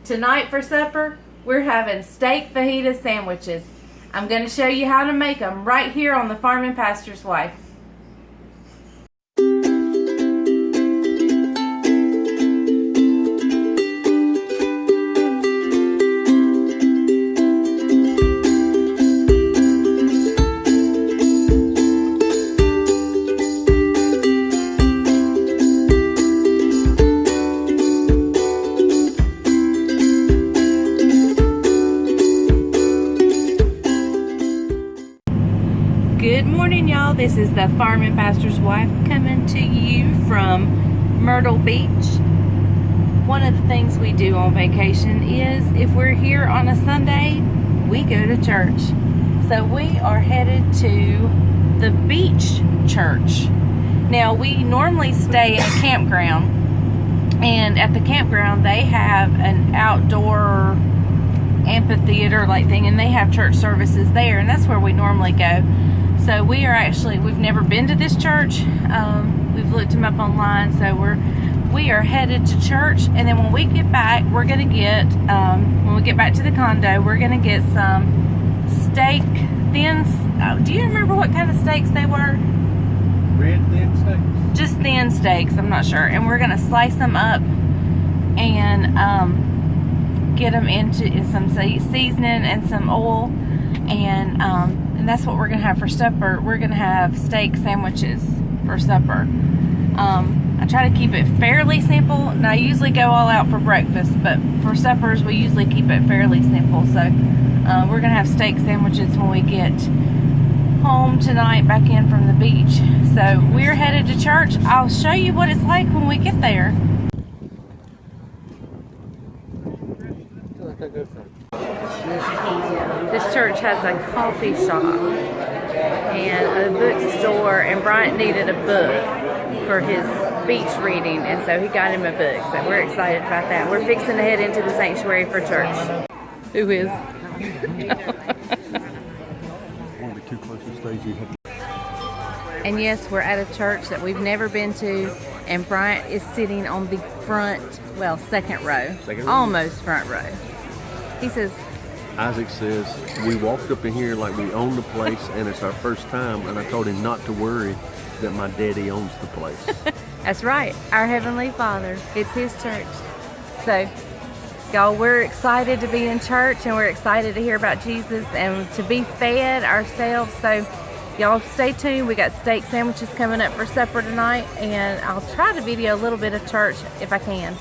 Tonight for supper, we're having steak fajita sandwiches. I'm going to show you how to make them right here on the Farm and Pastor's Wife. Good morning, y'all. This is the Farm and Pastor's Wife coming to you from Myrtle Beach. One of the things we do on vacation is if we're here on a Sunday, we go to church. So we are headed to the beach church. Now, we normally stay in a campground, and at the campground they have an outdoor amphitheater like thing, and they have church services there, and that's where we normally go. So we've never been to this church. We've looked them up online, so we are headed to church, and then when we get back, we're gonna get when we get back to the condo, we're gonna get some steak thins. Do you remember what kind of steaks they were? Red thin steaks? Just thin steaks, I'm not sure. And we're gonna slice them up and get them in some seasoning and some oil, and that's what we're gonna have for supper. We're gonna have steak sandwiches for supper. I try to keep it fairly simple. Now, I usually go all out for breakfast, but for suppers we usually keep it fairly simple. So we're gonna have steak sandwiches when we get home tonight, back in from the beach. So we're headed to church. I'll show you what it's like when we get there. This church has a coffee shop and a bookstore, and Bryant needed a book for his beach reading, and so he got him a book. So we're excited about that. We're fixing to head into the sanctuary for church. Who is? One of the two closest days you have. And yes, we're at a church that we've never been to, and Bryant is sitting on the front, well, second row. Almost front row. He says, Isaac says, we walked up in here like we own the place and it's our first time, and I told him not to worry, that my daddy owns the place. that's right, our Heavenly Father. It's His church. So, y'all, we're excited to be in church, and we're excited to hear about Jesus and to be fed ourselves. So, y'all stay tuned. We got steak sandwiches coming up for supper tonight, and I'll try to video a little bit of church if I can.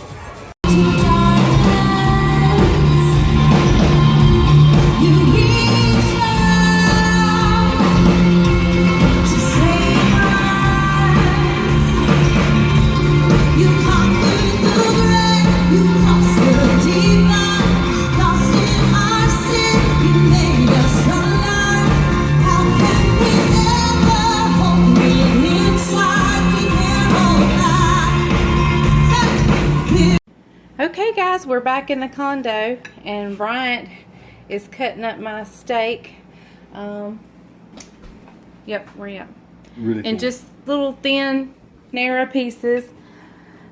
Okay guys, we're back in the condo, and Bryant is cutting up my steak. Yep, where you at? Really in just little thin, narrow pieces.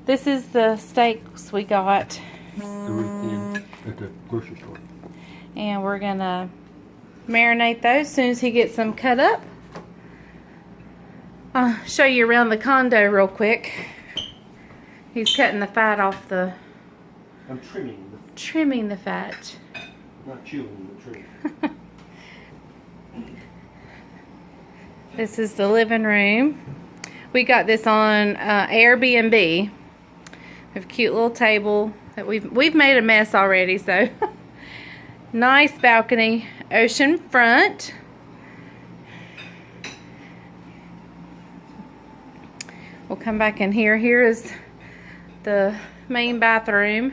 This is the steaks we got. Really thin at the grocery store. And we're gonna marinate those as soon as he gets them cut up. I'll show you around the condo real quick. He's cutting the fat off the... I'm trimming the fat. Not chewing, but trimming. This is the living room. We got this on Airbnb. We have a cute little table that we've made a mess already, so nice balcony, ocean front. We'll come back in here. Here is the main bathroom.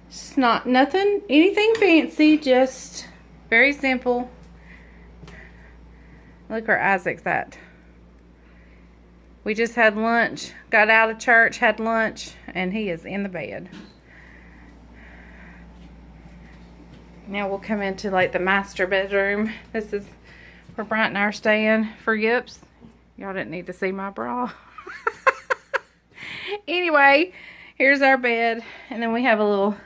It's not anything fancy, just very simple. Look where Isaac's at. We just had lunch, got out of church, had lunch, and he is in the bed. Now we'll come into like the master bedroom. This is where Bryant and I are staying for Yips. Y'all didn't need to see my bra. Anyway, here's our bed. And then we have a little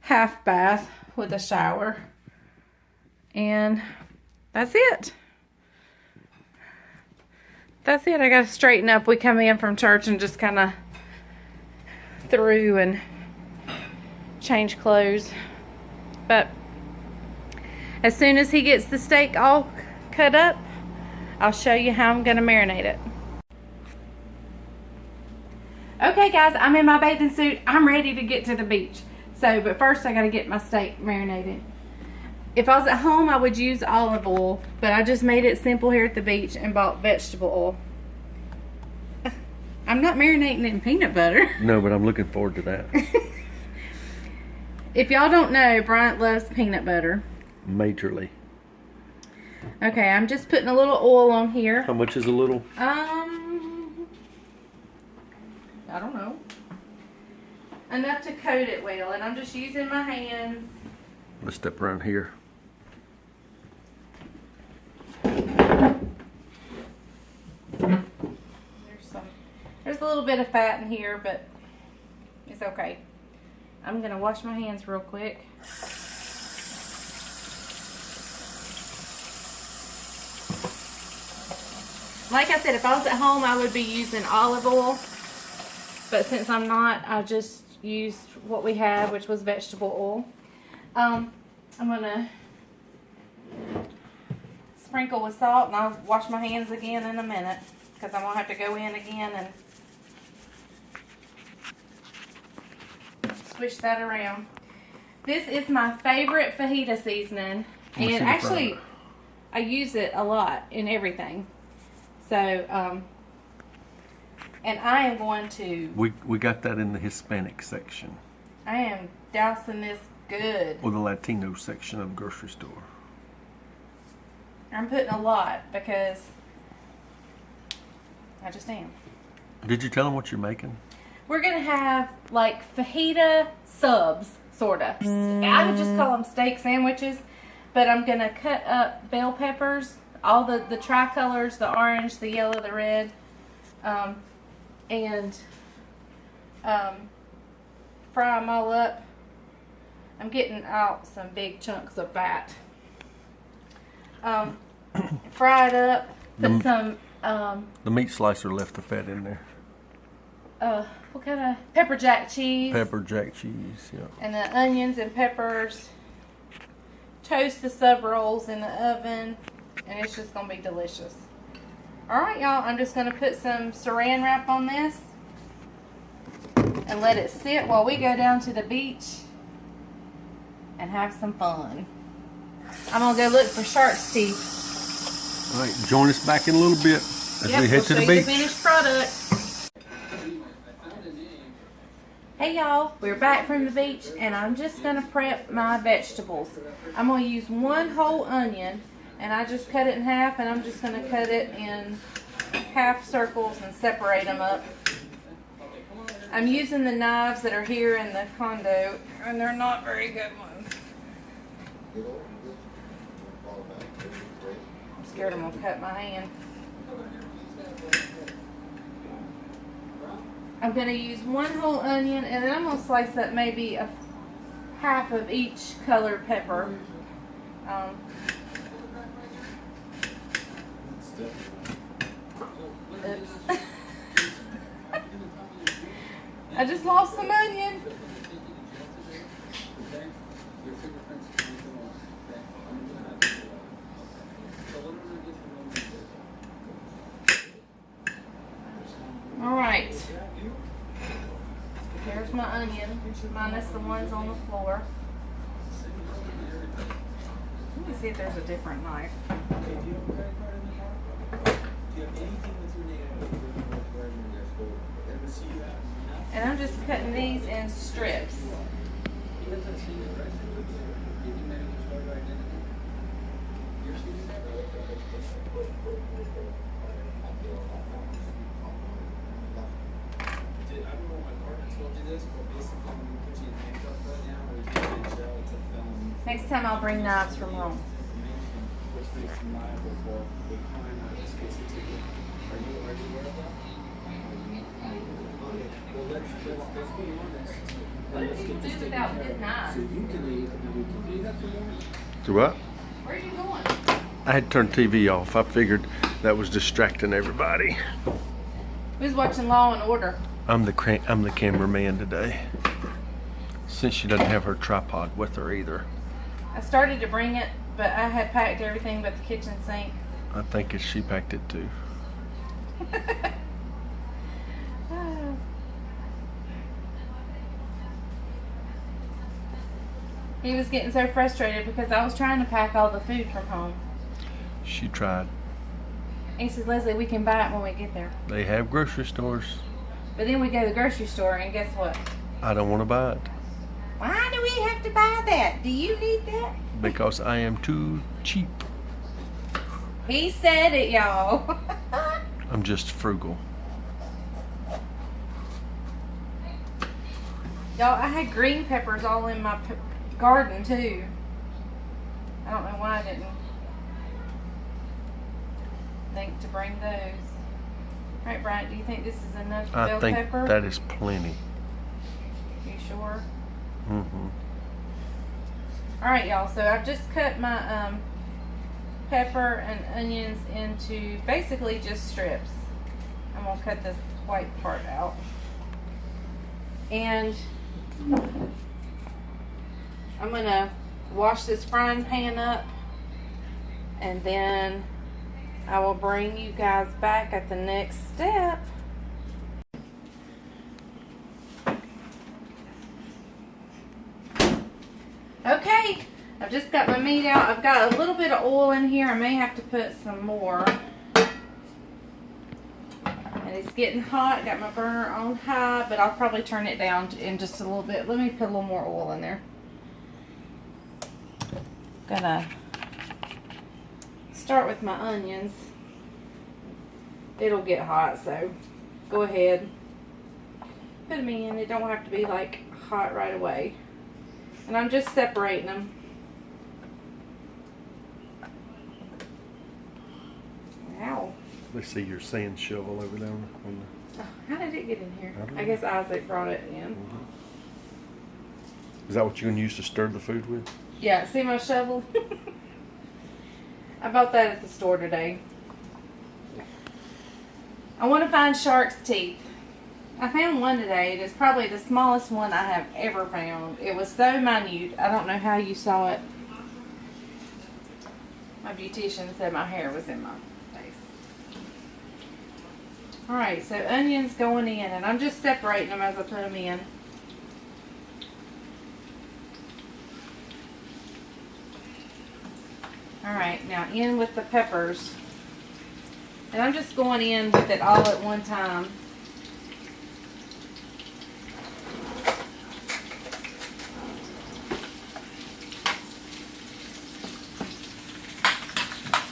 half bath with a shower. And that's it. That's it. I got to straighten up. We come in from church and just kind of through and change clothes. But as soon as he gets the steak all cut up, I'll show you how I'm going to marinate it. Okay guys, I'm in my bathing suit. I'm ready to get to the beach. But first I got to get my steak marinated. If I was at home, I would use olive oil, but I just made it simple here at the beach and bought vegetable oil. I'm not marinating it in peanut butter. No, but I'm looking forward to that. If y'all don't know, Bryant loves peanut butter. Majorly. Okay, I'm just putting a little oil on here. How much is a little? I don't know. Enough to coat it well, and I'm just using my hands. Let's step around here. There's a little bit of fat in here, but it's okay. I'm gonna wash my hands real quick. Like I said, if I was at home, I would be using olive oil, but since I'm not, I just used what we have, which was vegetable oil. I'm gonna sprinkle with salt, and I'll wash my hands again in a minute because I'm gonna have to go in again and switch that around. This is my favorite fajita seasoning, and actually I use it a lot in everything. So and I am going to we got that in the Hispanic section. I am dousing this good. Or the Latino section of the grocery store. I'm putting a lot because I just am. Did you tell them what you're making? We're going to have like fajita subs, sort of. I would just call them steak sandwiches, but I'm going to cut up bell peppers, all the tricolors, the orange, the yellow, the red, and fry them all up. I'm getting out some big chunks of fat. Fry it up, put some... the meat slicer left the fat in there. What kind of pepper jack cheese? Pepper jack cheese, yeah. And the onions and peppers. Toast the sub rolls in the oven, and it's just gonna be delicious. All right, y'all. I'm just gonna put some Saran wrap on this and let it sit while we go down to the beach and have some fun. I'm gonna go look for shark's teeth. All right, join us back in a little bit as we head to the beach. The finished product. Hey y'all, we're back from the beach, and I'm just gonna prep my vegetables. I'm gonna use one whole onion, and I just cut it in half, and I'm just gonna cut it in half circles and separate them up. I'm using the knives that are here in the condo, and they're not very good ones. I'm scared I'm gonna cut my hand. I'm going to use one whole onion, and then I'm going to slice up maybe a half of each colored pepper. Oops. I just lost some onion. All right. There's my onion, minus the ones on the floor. Let me see if there's a different knife. And I'm just cutting these in strips. Next time I'll bring knives from home. What did you do without good knives? Do what? Where are you going? I had turned TV off. I figured that was distracting everybody. We was watching Law and Order. I'm the cameraman today. Since she doesn't have her tripod with her either. I started to bring it, but I had packed everything but the kitchen sink. I think she packed it too. He was getting so frustrated because I was trying to pack all the food from home. She tried. He says, Leslie, we can buy it when we get there. They have grocery stores. But then we go to the grocery store and guess what? I don't want to buy it. Why do we have to buy that? Do you need that? Because I am too cheap. He said it, y'all. I'm just frugal. Y'all, I had green peppers all in my garden too. I don't know why I didn't think to bring those. Right, Brian, do you think this is enough bell pepper? I think that is plenty. You sure? Mm-hmm. Alright, y'all, so I've just cut my pepper and onions into basically just strips. I'm going to cut this white part out. And I'm going to wash this frying pan up, and then I will bring you guys back at the next step. Okay, I've just got my meat out. I've got a little bit of oil in here. I may have to put some more. And it's getting hot. Got my burner on high, but I'll probably turn it down in just a little bit. Let me put a little more oil in there. Gonna start with my onions. It'll get hot, so go ahead. Put them in. It don't have to be like hot right away. And I'm just separating them. Wow. Let's see your sand shovel over there. Oh, how did it get in here? I guess Isaac brought it in. Mm-hmm. Is that what you're going to use to stir the food with? Yeah, see my shovel? I bought that at the store today. I want to find shark's teeth. I found one today. It is probably the smallest one I have ever found. It was so minute. I don't know how you saw it. My beautician said my hair was in my face. Alright, so onions going in, and I'm just separating them as I put them in. Alright, now in with the peppers. And I'm just going in with it all at one time.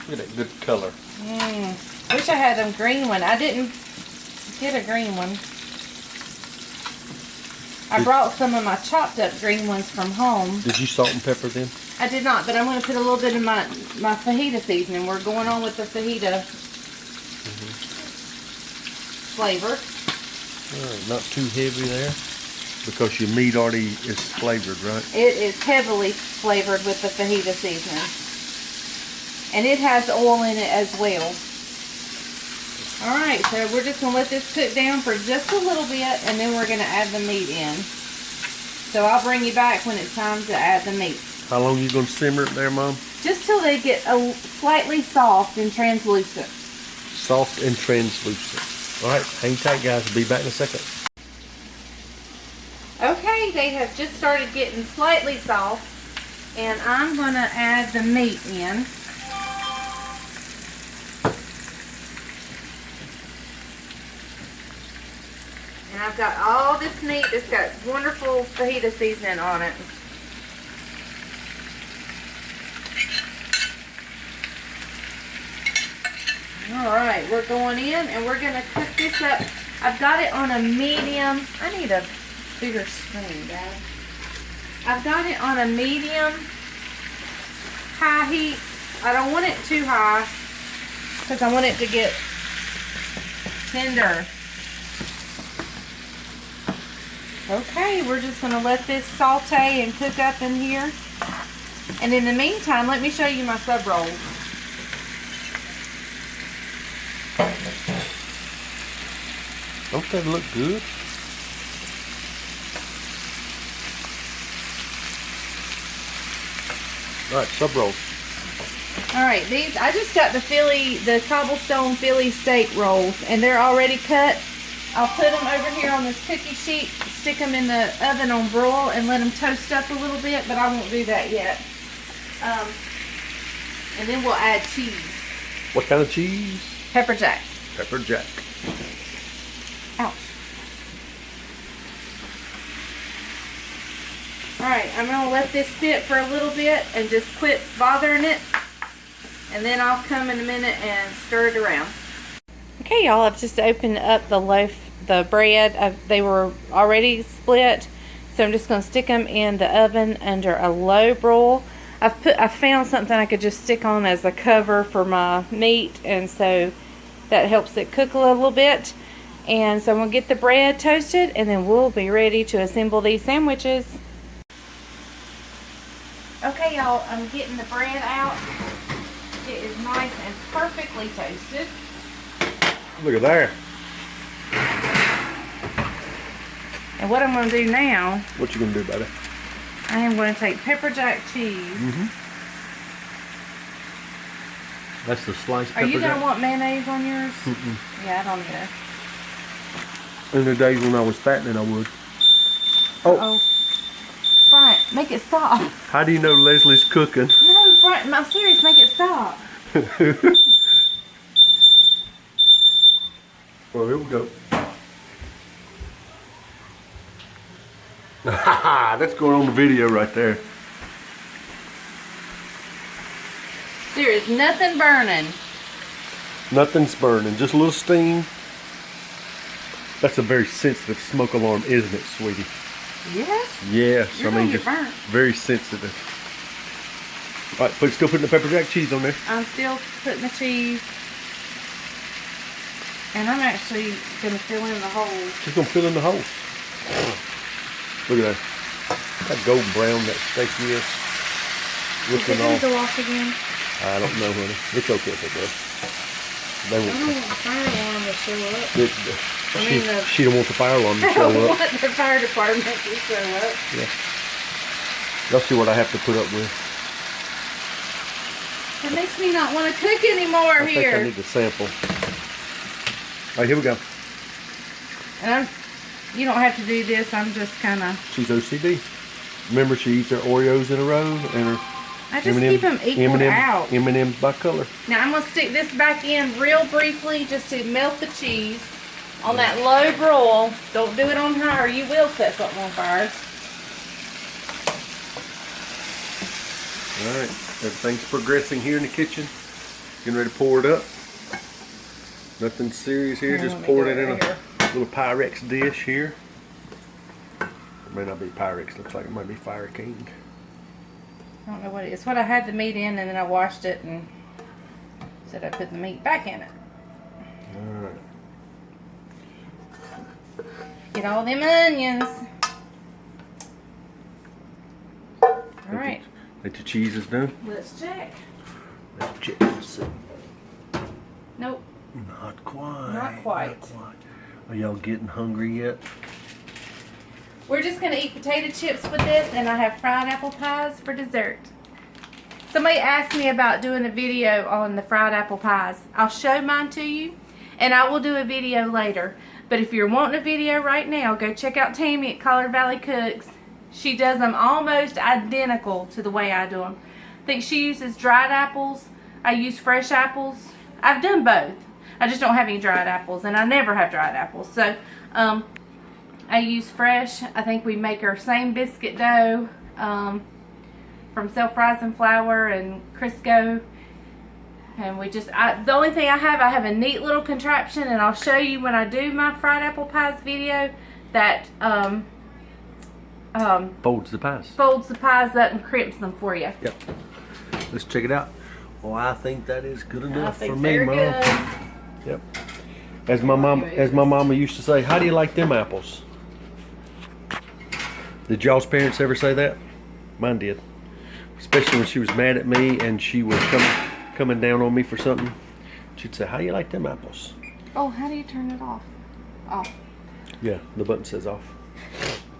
Look at that good color. Wish I had a green one. I didn't get a green one. I brought some of my chopped up green ones from home. Did you salt and pepper them? I did not, but I'm going to put a little bit of my fajita seasoning. We're going on with the fajita flavor. Not too heavy there, because your meat already is flavored, right? It is heavily flavored with the fajita seasoning. And it has oil in it as well. Alright, so we're just going to let this cook down for just a little bit, and then we're going to add the meat in. So I'll bring you back when it's time to add the meat. How long are you going to simmer it there, Mom? Just till they get slightly soft and translucent. Soft and translucent. Alright, hang tight, guys. I'll be back in a second. Okay, they have just started getting slightly soft, and I'm going to add the meat in. And I've got all this meat that's got wonderful fajita seasoning on it. Alright, we're going in and we're going to cook this up. I've got it on a medium. I need a bigger spoon, Dad. I've got it on a medium high heat. I don't want it too high because I want it to get tender. Okay, we're just going to let this saute and cook up in here. And in the meantime, let me show you my sub rolls. Don't they look good? All right, sub rolls. All right, these I just got the cobblestone Philly steak rolls, and they're already cut. I'll put them over here on this cookie sheet, stick them in the oven on broil, and let them toast up a little bit, but I won't do that yet. And then we'll add cheese. What kind of cheese? Pepper jack. Pepper jack. Ouch. Alright, I'm going to let this sit for a little bit and just quit bothering it. And then I'll come in a minute and stir it around. Okay, y'all, I've just opened up the bread. They were already split. So I'm just going to stick them in the oven under a low broil. I found something I could just stick on as a cover for my meat, and so that helps it cook a little bit. And so I'm going to get the bread toasted, and then we'll be ready to assemble these sandwiches. Okay, y'all, I'm getting the bread out. It is nice and perfectly toasted. Look at there. And what I'm going to do now... What you going to do about it? I am going to take pepper jack cheese. That's the sliced pepper Are you going jack. to want mayonnaise on yours? Yeah, I don't either. In the days when I was fattening, I would. Oh. Bryant, make it stop. How do you know Leslie's cooking? No, Bryant, I'm serious, make it stop. Well, here we go. That's going on the video right there. There is nothing burning. Nothing's burning, just a little steam. That's a very sensitive smoke alarm, isn't it, sweetie? Yes? Yes, You're I mean, gonna just get burnt. very sensitive. All right, still putting the pepper jack cheese on there. I'm still putting the cheese. And I'm actually going to fill in the holes. She's going to fill in the holes. Look at that. How golden brown that steak is. Is it going to go off again? I don't know, honey. It's okay if it does. They I won't. don't want the fire alarm to show up. She don't want the fire alarm to I show don't up. want the fire department to show up. Yeah. Y'all see what I have to put up with. It makes me not want to cook anymore I here. think I need to sample. All right, here we go. And you don't have to do this. I'm just kind of... She's OCD. Remember, she eats her Oreos in a row and her I just keep them equal out. M&M's by color. Now I'm going to stick this back in real briefly just to melt the cheese on that low broil. Don't do it on high or you will set something on fire. All right, everything's progressing here in the kitchen. Getting ready to pour it up. Nothing serious here, just pour it in a little Pyrex dish here. It may not be Pyrex, looks like it might be Fire King. I don't know what it is. What I had the meat in and then I washed it and said I put the meat back in it. Alright. Get all them onions. Alright. Think the cheese is done? Let's check. Let's check. Nope. Not quite. Not quite. Not quite. Are y'all getting hungry yet? We're just going to eat potato chips with this, and I have fried apple pies for dessert. Somebody asked me about doing a video on the fried apple pies. I'll show mine to you, and I will do a video later. But if you're wanting a video right now, go check out Tammy at Collard Valley Cooks. She does them almost identical to the way I do them. I think she uses dried apples. I use fresh apples. I've done both. I just don't have any dried apples, and I never have dried apples. So, I use fresh. I think we make our same biscuit dough from self-rising flour and Crisco. And we just, the only thing I have a neat little contraption, and I'll show you when I do my fried apple pies video, that folds the pies. Folds the pies up and crimps them for you. Yep. Let's check it out. Well, I think that is good enough for me, they're Mom. good. Yep. As my mama used to say, how do you like them apples? Did y'all's parents ever say that? Mine did. Especially when she was mad at me and she was coming down on me for something. She'd say, how you like them apples? Oh, how do you turn it off? Off. Yeah, the button says off.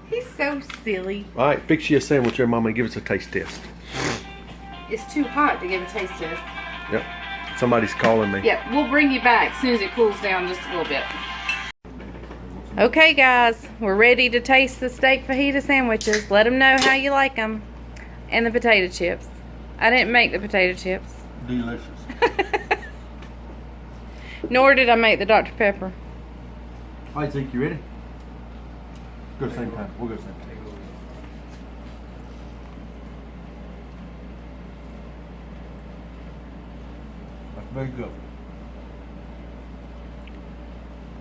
He's so silly. All right, fix you a sandwich there, Mama, and give us a taste test. It's too hot to give a taste test. Yep. Somebody's calling me. Yep, we'll bring you back as soon as it cools down just a little bit. Okay, guys, we're ready to taste the steak fajita sandwiches. Let them know how you like them. And the potato chips. I didn't make the potato chips. Delicious. Nor did I make the Dr. Pepper. All right, Zeke, you ready? Go same time. We'll go same time. That's very good.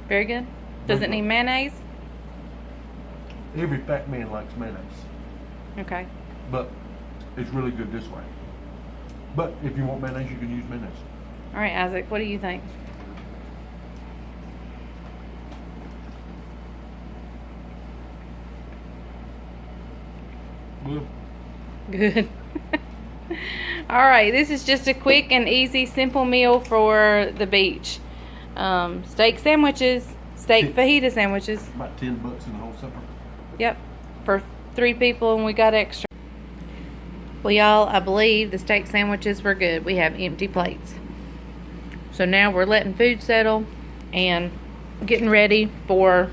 Very good. Does it need mayonnaise? Every fat man likes mayonnaise. Okay. But it's really good this way. But if you want mayonnaise, you can use mayonnaise. All right, Isaac, what do you think? Good. Good. All right, this is just a quick and easy, simple meal for the beach. Steak sandwiches, steak fajita sandwiches. About $10 in the whole supper. Yep, for 3 people, and we got extra. Well, y'all, I believe the steak sandwiches were good. We have empty plates. So now we're letting food settle and getting ready for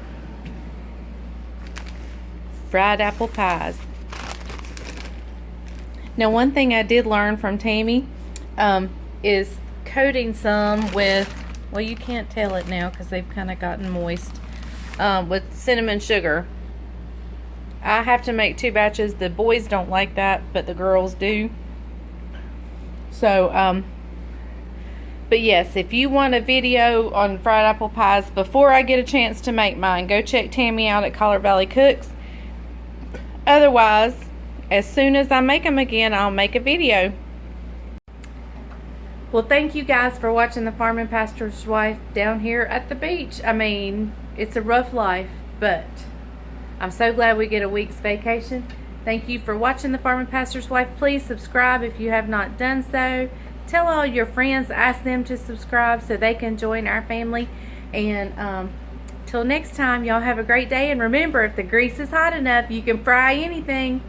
fried apple pies. Now, one thing I did learn from Tammy is coating some with, well, you can't tell it now because they've kind of gotten moist, with cinnamon sugar. I have to make 2 batches. The boys don't like that, but the girls do. So, but yes, if you want a video on fried apple pies before I get a chance to make mine, go check Tammy out at Collar Valley Cooks. Otherwise, as soon as I make them again, I'll make a video. Well, thank you guys for watching the Farm and Pastor's Wife down here at the beach. I mean, it's a rough life, but I'm so glad we get a week's vacation. Thank you for watching the Farm and Pastor's Wife. Please subscribe if you have not done so. Tell all your friends, ask them to subscribe so they can join our family. And till next time, y'all have a great day. And remember, if the grease is hot enough, you can fry anything.